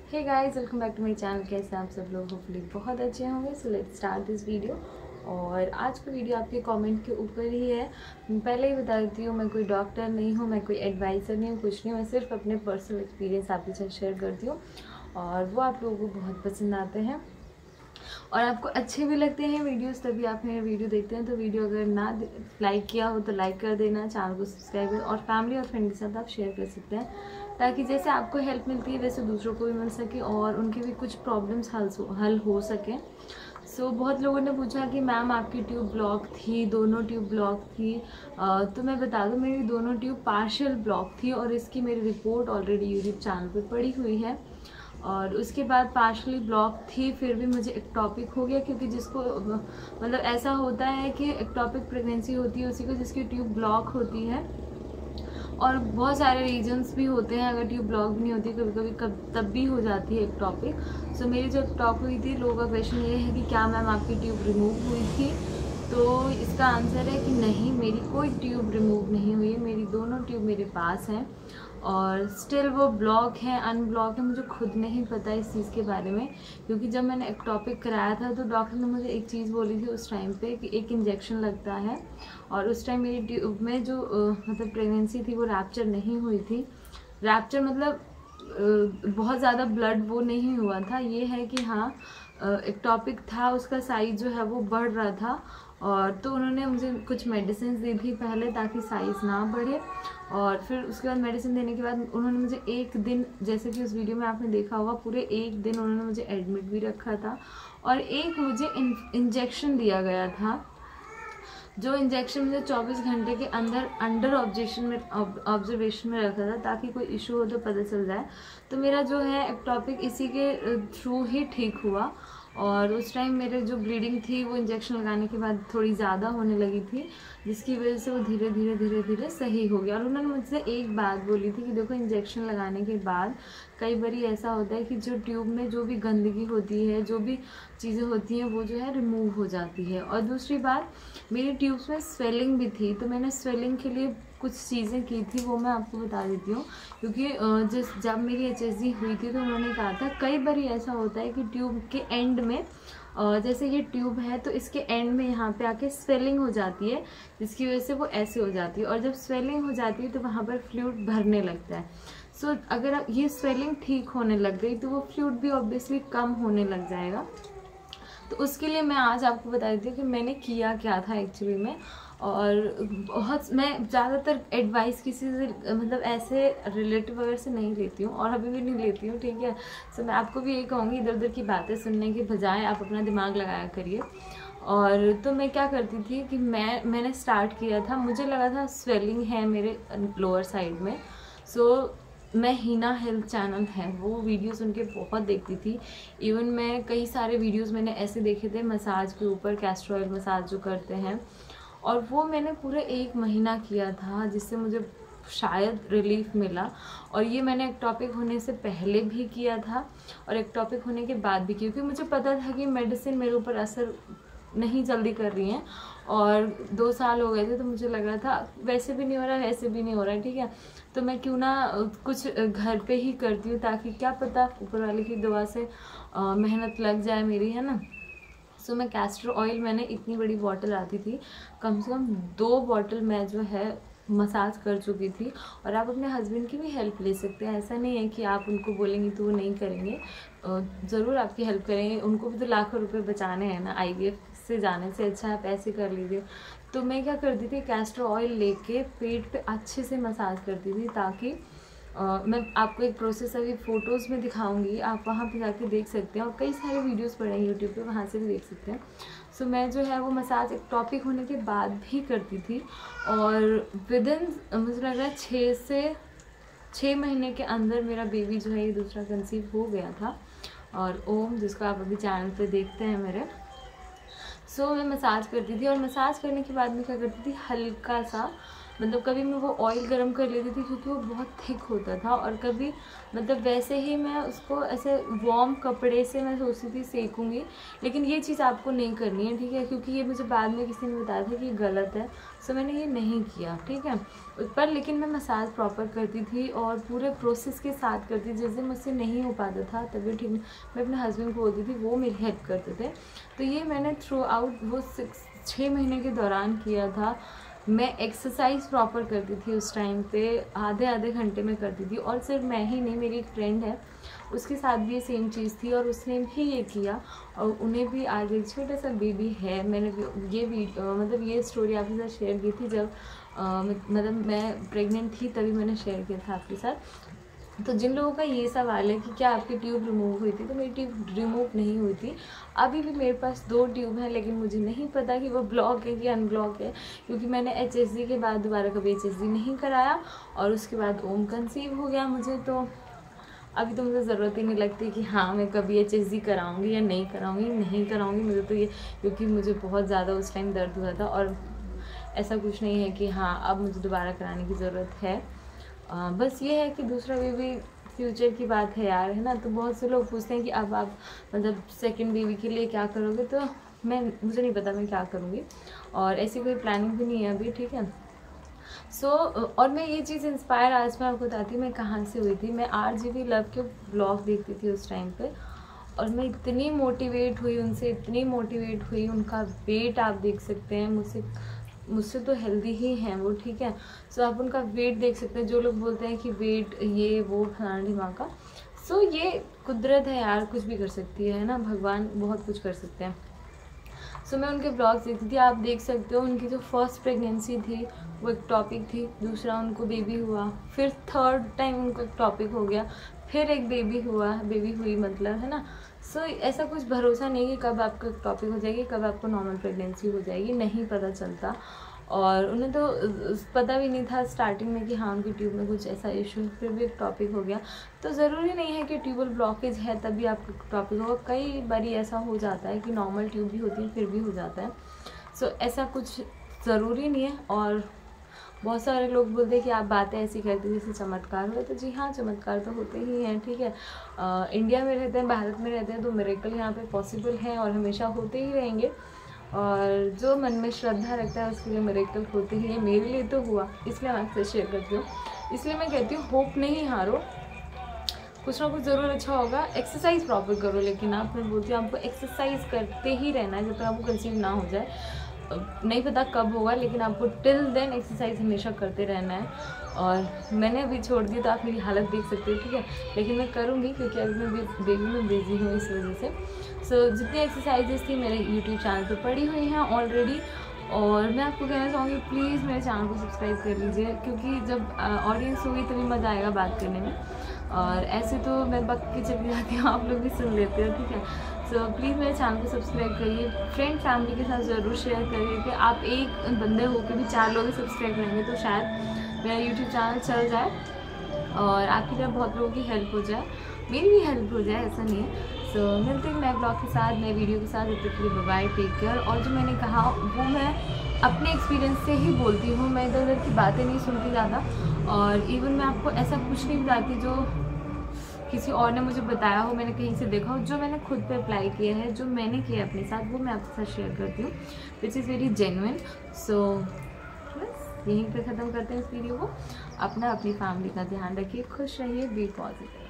Hey guys, welcome back to my channel. कैसे आप सब लोग? होपफुली बहुत अच्छे होंगे। So let's start this video. और आज का वीडियो आपके कमेंट के ऊपर ही है। पहले ही बता देती हूँ, मैं कोई डॉक्टर नहीं हूँ, मैं कोई एडवाइज़र नहीं हूँ, कुछ नहीं। मैं सिर्फ अपने पर्सनल एक्सपीरियंस आपके साथ शेयर करती हूँ और वो आप लोगों को बहुत पसंद आते हैं और आपको अच्छे भी लगते हैं वीडियोस, तभी आप मेरे वीडियो देखते हैं। तो वीडियो अगर ना लाइक किया हो तो लाइक कर देना, चैनल को सब्सक्राइब कर, और फैमिली और फ्रेंड के साथ आप शेयर कर सकते हैं ताकि जैसे आपको हेल्प मिलती है वैसे दूसरों को भी मिल सके और उनके भी कुछ प्रॉब्लम्स हल हो सके। बहुत लोगों ने पूछा कि मैम आपकी ट्यूब ब्लॉक थी, दोनों ट्यूब ब्लॉक थी। तो मैं बता दूं, मेरी दोनों ट्यूब पार्शियल ब्लॉक थी और इसकी मेरी रिपोर्ट ऑलरेडी यूट्यूब चैनल पे पड़ी हुई है। और उसके बाद पार्शली ब्लॉक थी, फिर भी मुझे एक्टॉपिक हो गया, क्योंकि जिसको मतलब ऐसा होता है कि एक्टॉपिक प्रेगनेंसी होती है उसी को जिसकी ट्यूब ब्लॉक होती है। और बहुत सारे रीजंस भी होते हैं, अगर ट्यूब ब्लॉक भी नहीं होती कभी कभी तब भी हो जाती है एक्टॉपिक। मेरी जो एक्टॉप हुई थी, लोगों का क्वेश्चन ये है कि क्या मैम आपकी ट्यूब रिमूव हुई थी? तो इसका आंसर है कि नहीं, मेरी कोई ट्यूब रिमूव नहीं हुई है। मेरी दोनों ट्यूब मेरे पास हैं और स्टिल वो ब्लॉक है, अनब्लॉक है, मुझे खुद नहीं पता इस चीज़ के बारे में। क्योंकि जब मैंने एक्टॉपिक कराया था तो डॉक्टर ने मुझे एक चीज़ बोली थी उस टाइम पे कि एक इंजेक्शन लगता है। और उस टाइम मेरी ट्यूब में जो मतलब प्रेगनेंसी थी वो रैप्चर नहीं हुई थी। रैप्चर मतलब बहुत ज़्यादा ब्लड वो नहीं हुआ था, ये है कि हाँ एक्टॉपिक था, उसका साइज जो है वो बढ़ रहा था। और तो उन्होंने मुझे कुछ मेडिसिन दी थी पहले ताकि साइज़ ना बढ़े, और फिर उसके बाद मेडिसिन देने के बाद उन्होंने मुझे एक दिन, जैसे कि उस वीडियो में आपने देखा होगा, पूरे एक दिन उन्होंने मुझे एडमिट भी रखा था। और एक मुझे इंजेक्शन दिया गया था, जो इंजेक्शन मुझे 24 घंटे के अंदर अंडर ऑब्जर्वेशन में रखा था ताकि कोई इशू हो तो पता चल जाए। तो मेरा जो है एक्टॉपिक इसी के थ्रू ही ठीक हुआ। और उस टाइम मेरे जो ब्लीडिंग थी वो इंजेक्शन लगाने के बाद थोड़ी ज़्यादा होने लगी थी, जिसकी वजह से वो धीरे धीरे सही हो गया। और उन्होंने मुझसे एक बात बोली थी कि देखो, इंजेक्शन लगाने के बाद कई बार ऐसा होता है कि जो ट्यूब में जो भी गंदगी होती है, जो भी चीज़ें होती हैं, वो जो है रिमूव हो जाती है। और दूसरी बात, मेरी ट्यूब्स में स्वेलिंग भी थी, तो मैंने स्वेलिंग के लिए कुछ चीज़ें की थी, वो मैं आपको बता देती हूँ। क्योंकि जब मेरी HSG हुई थी तो उन्होंने कहा था कई बार ऐसा होता है कि ट्यूब के एंड में जैसे ये ट्यूब है तो इसके एंड में यहाँ पे आके स्वेलिंग हो जाती है, जिसकी वजह से वो ऐसे हो जाती है। और जब स्वेलिंग हो जाती है तो वहाँ पर फ्लूइड भरने लगता है। अगर ये स्वेलिंग ठीक होने लग गई तो वो फ्लूइड भी ऑब्वियसली कम होने लग जाएगा। तो उसके लिए मैं आज आपको बता देती हूँ कि मैंने किया क्या था एक्चुअली में। और मैं ज़्यादातर एडवाइस किसी से मतलब ऐसे रिलेटिव वगैरह से नहीं लेती हूँ और अभी भी नहीं लेती हूँ, ठीक है। मैं आपको भी यही कहूँगी, इधर उधर की बातें सुनने के बजाय आप अपना दिमाग लगाया करिए। और तो मैं क्या करती थी कि मैंने स्टार्ट किया था, मुझे लगा था स्वेलिंग है मेरे लोअर साइड में। मैं हीना हेल्थ चैनल है वो वीडियोस उनके बहुत देखती थी। इवन मैं कई सारे वीडियोस मैंने ऐसे देखे थे मसाज के ऊपर, कैस्टर ऑयल मसाज जो करते हैं, और वो मैंने पूरे 1 महीना किया था, जिससे मुझे शायद रिलीफ मिला। और ये मैंने एक्टॉपिक होने से पहले भी किया था और एक्टॉपिक होने के बाद भी, क्योंकि मुझे पता था कि मेडिसिन मेरे ऊपर असर नहीं जल्दी कर रही हैं। और 2 साल हो गए थे तो मुझे लग रहा था वैसे भी नहीं हो रहा, वैसे भी नहीं हो रहा, ठीक है। तो मैं क्यों ना कुछ घर पे ही करती हूँ, ताकि क्या पता ऊपर वाले की दुआ से मेहनत लग जाए मेरी, है ना। मैं कैस्टर ऑयल, मैंने इतनी बड़ी बॉटल आती थी, कम से कम 2 बॉटल मैं जो है मसाज कर चुकी थी। और आप अपने हस्बैंड की भी हेल्प ले सकते हैं, ऐसा नहीं है कि आप उनको बोलेंगे तो वो नहीं करेंगे, ज़रूर आपकी हेल्प करेंगे। उनको भी तो लाखों रुपए बचाने हैं ना, IVF से जाने से अच्छा आप ऐसे कर लीजिए। तो मैं क्या करती थी, कैस्टर ऑयल लेके पेट पे अच्छे से मसाज करती थी, ताकि मैं आपको एक प्रोसेस अभी फ़ोटोज़ में दिखाऊंगी, आप वहाँ पे जाके देख सकते हैं। और कई सारे वीडियोस पड़े हैं यूट्यूब पे, वहाँ से भी देख सकते हैं। मैं जो है वो मसाज एक टॉपिक होने के बाद भी करती थी। और विदिन मुझे लग रहा है 6 महीने के अंदर मेरा बेबी जो है ये दूसरा कंसीव हो गया था। और ओम, जिसको आप अभी चैनल पे देखते हैं मेरे, मैं मसाज करती थी। और मसाज करने के बाद मैं क्या करती थी, हल्का सा मतलब कभी मैं वो ऑयल गर्म कर लेती थी क्योंकि वो बहुत थिक होता था, और कभी मतलब वैसे ही मैं उसको ऐसे वार्म कपड़े से मैं सोचती थी सेकूँगी। लेकिन ये चीज़ आपको नहीं करनी है, ठीक है, क्योंकि ये मुझे बाद में किसी ने बताया था कि गलत है, सो मैंने ये नहीं किया, ठीक है। पर लेकिन मैं मसाज प्रॉपर करती थी और पूरे प्रोसेस के साथ करती थी। जिस दिन मुझसे नहीं हो पाता था तभी ठीक मैं अपने हस्बैंड को बोलती थी, वो मेरी हेल्प करते थे। तो ये मैंने थ्रू आउट वो 6 महीने के दौरान किया था। मैं एक्सरसाइज प्रॉपर करती थी उस टाइम पे, आधे घंटे में करती थी। और सिर्फ मैं ही नहीं, मेरी एक फ्रेंड है, उसके साथ भी ये सेम चीज़ थी और उसने भी ये किया और उन्हें भी आज एक छोटा सा बेबी है। मैंने ये मतलब ये स्टोरी आपके साथ शेयर की थी जब मतलब मैं प्रेग्नेंट थी, तभी मैंने शेयर किया था आपके साथ। तो जिन लोगों का ये सवाल है कि क्या आपकी ट्यूब रिमूव हुई थी, तो मेरी ट्यूब रिमूव नहीं हुई थी। अभी भी मेरे पास 2 ट्यूब हैं, लेकिन मुझे नहीं पता कि वो ब्लॉक है कि अनब्लॉक है, क्योंकि मैंने HSG के बाद दोबारा कभी HSG नहीं कराया और उसके बाद ओम कंसीव हो गया मुझे। तो अभी तो मुझे ज़रूरत ही नहीं लगती कि हाँ मैं कभी HSG कराऊंगी या नहीं कराऊंगी मुझे तो ये, क्योंकि मुझे बहुत ज़्यादा उस टाइम दर्द हुआ था और ऐसा कुछ नहीं है कि हाँ अब मुझे दोबारा कराने की ज़रूरत है। बस ये है कि दूसरा बेबी फ्यूचर की बात है यार, है ना। तो बहुत से लोग पूछते हैं कि अब आप मतलब सेकंड बेबी के लिए क्या करोगे, तो मुझे नहीं पता मैं क्या करूँगी और ऐसी कोई प्लानिंग भी नहीं है अभी, ठीक है। और मैं ये चीज़ इंस्पायर आज मैं आपको बताती हूँ मैं कहाँ से हुई थी। मैं RGV लव के ब्लॉग देखती थी उस टाइम पे और मैं इतनी मोटिवेट हुई उनसे, इतनी मोटिवेट हुई। उनका वेट आप देख सकते हैं, मुझसे तो हेल्दी ही हैं वो, ठीक है। सो आप उनका वेट देख सकते हैं। जो लोग बोलते हैं कि वेट ये वो फलाना ढिमाका, सो ये कुदरत है यार, कुछ भी कर सकती है ना, भगवान बहुत कुछ कर सकते हैं। सो मैं उनके ब्लॉग्स देखती थी, आप देख सकते हो। उनकी जो फर्स्ट प्रेगनेंसी थी वो एक टॉपिक थी, दूसरा उनको बेबी हुआ, फिर थर्ड टाइम उनको एक टॉपिक हो गया, फिर एक बेबी हुई मतलब, है ना। सो ऐसा कुछ भरोसा नहीं कि कब आपका टॉपिक हो जाएगी, कब आपको नॉर्मल प्रेगनेंसी हो जाएगी, नहीं पता चलता। और उन्हें तो पता भी नहीं था स्टार्टिंग में कि हाँ उनकी ट्यूब में कुछ ऐसा इशू है, फिर भी एक टॉपिक हो गया। तो ज़रूरी नहीं है कि ट्यूबल ब्लॉकेज है तभी आपका टॉपिक होगा, कई बारी ऐसा हो जाता है कि नॉर्मल ट्यूब भी होती है फिर भी हो जाता है। सो ऐसा कुछ ज़रूरी नहीं है। और बहुत सारे लोग बोलते हैं कि आप बातें ऐसी करते जैसे चमत्कार हुए, तो जी हाँ चमत्कार तो होते ही हैं, ठीक है। इंडिया में रहते हैं, भारत में रहते हैं, तो मिरेकल यहाँ पे पॉसिबल हैं और हमेशा होते ही रहेंगे। और जो मन में श्रद्धा रखता है उसके लिए मिरेकल होते ही है। मेरे लिए तो हुआ, इसलिए मैं आपसे शेयर करती हूँ। इसलिए मैं कहती हूँ होप नहीं हारो, कुछ ना कुछ ज़रूर अच्छा होगा। एक्सरसाइज प्रॉपर करो, लेकिन मैं बोलती हूँ आपको एक्सरसाइज करते ही रहना है जब तक आपको कंसीव ना हो जाए। नहीं पता कब होगा, लेकिन आपको टिल देन एक्सरसाइज हमेशा करते रहना है। और मैंने अभी छोड़ दी तो आप मेरी हालत देख सकते हो, ठीक है, लेकिन मैं करूँगी क्योंकि अभी मैं बेबी में बिजी हूँ इस वजह से। सो जितनी एक्सरसाइजेस थी मेरे यूट्यूब चैनल पर पड़ी हुई हैं ऑलरेडी। और मैं आपको कहना चाहूँगी प्लीज़ मेरे चैनल को सब्सक्राइब कर लीजिए, क्योंकि जब ऑडियंस होगी तभी मज़ा आएगा बात करने में। और ऐसे तो मैं बक के चली जाती हूँ, आप लोग भी सुन लेते हो, ठीक है। सो प्लीज़ मेरे चैनल को सब्सक्राइब करिए, फ्रेंड फैमिली के साथ ज़रूर शेयर करिए कि आप एक बंदे हो के भी 4 लोग सब्सक्राइब करेंगे तो शायद मेरा यूट्यूब चैनल चल जाए और आपकी तरफ बहुत लोगों की हेल्प हो जाए, मेरी भी हेल्प हो जाए, ऐसा नहीं है। सो मिलते हैं नए ब्लॉग के साथ, नए वीडियो के साथ। तब तक के लिए बाय, टेक केयर। और जो मैंने कहा वो मैं अपने एक्सपीरियंस से ही बोलती हूँ, मैं इधर उधर की बातें नहीं सुनती ज़्यादा। और इवन मैं आपको ऐसा कुछ नहीं बताती जो किसी और ने मुझे बताया हो, मैंने कहीं से देखा हो। जो मैंने खुद पे अप्लाई किया है, जो मैंने किया अपने साथ, वो मैं आपके साथ शेयर करती हूँ, विच इज़ वेरी जेन्युइन। सो बस यहीं पे ख़त्म करते हैं इस वीडियो को। अपनी फैमिली का ध्यान रखिए, खुश रहिए, बी पॉजिटिव।